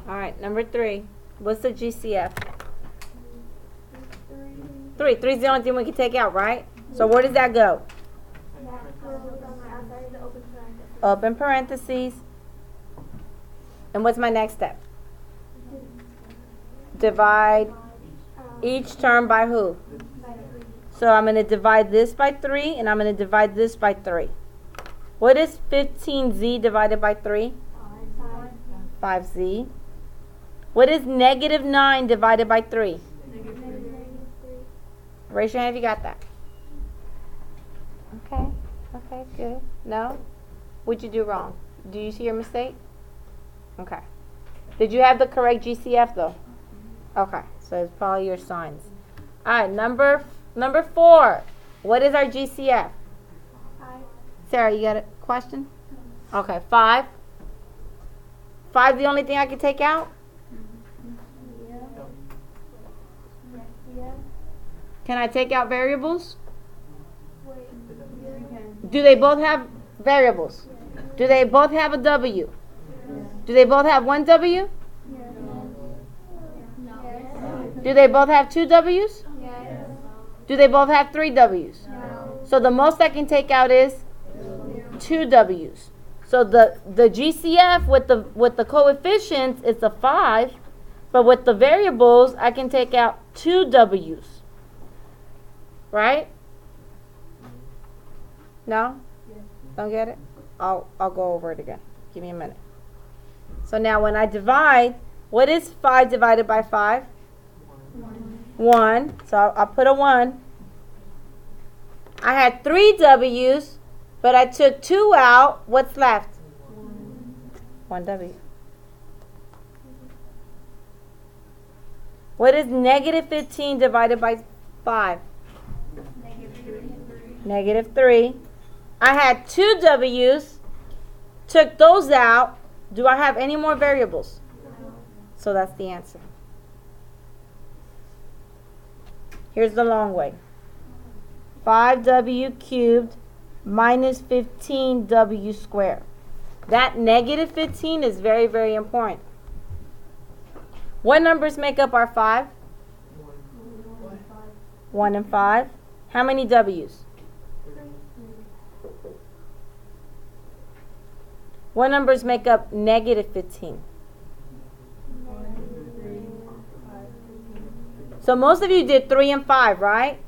All right, number 3. What's the GCF? 3. 3 is the only thing we can take out, right? So where does that go? Open parentheses. And what's my next step? Divide each term by who? So I'm going to divide this by 3, and I'm going to divide this by 3. What is 15z divided by 3? 5z. What is negative 9 divided by 3? Raise your hand if you got that. Okay. Okay, good. No? What'd you do wrong? Do you see your mistake? Okay. Did you have the correct GCF though? Okay, so it's probably your signs. All right, number 4. What is our GCF? 5. Sarah, you got a question? Okay, 5. 5 the only thing I can take out? Yeah. Can I take out variables? Do they both have variables? Do they both have a W? Do they both have one W? Do they both have 2 W's? Yes. Do they both have 3 W's? No. So the most I can take out is 2 W's. So the GCF with the coefficients is a 5, but with the variables I can take out 2 W's. Right? No? Don't get it? I'll go over it again. Give me a minute. So now when I divide, what is 5 divided by 5? 1. So I'll put a 1. I had 3 W's, but I took 2 out. What's left? 1 W. What is negative 15 divided by 5? Negative 3. I had 2 W's, took those out. Do I have any more variables? So that's the answer. Here's the long way. 5W cubed minus 15W squared. That negative 15 is very, very important. What numbers make up our 5? 1 and 5. How many W's? What numbers make up negative 15? So most of you did 3 and 5, right?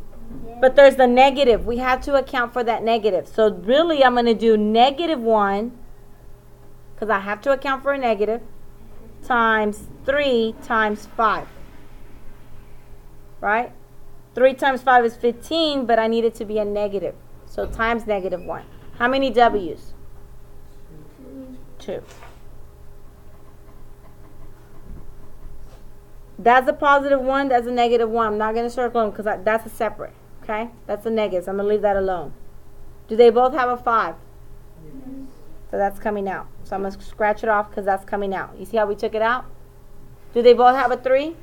But there's the negative. We have to account for that negative. So really I'm going to do negative 1, because I have to account for a negative, times 3 times 5. Right? 3 times 5 is 15, but I need it to be a negative. So times negative 1. How many W's? 2. That's a positive 1. That's a negative 1. I'm not going to circle them because that's a separate. Okay? That's a negative. So I'm going to leave that alone. Do they both have a 5? Yes. So that's coming out. So I'm going to scratch it off because that's coming out. You see how we took it out? Do they both have a 3?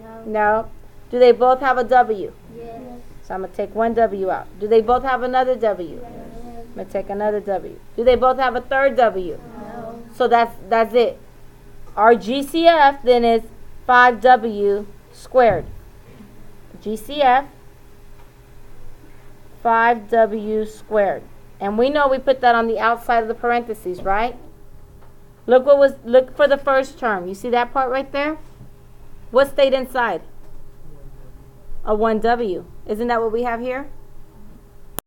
No. No. Do they both have a W? Yes. So I'm going to take 1 W out. Do they both have another W? Yes. I'm going to take another W. Do they both have a third W? No. So that's it. Our GCF then is 5W squared. GCF 5W squared. And we know we put that on the outside of the parentheses, right? Look for the first term. You see that part right there? What stayed inside? A 1W. Isn't that what we have here?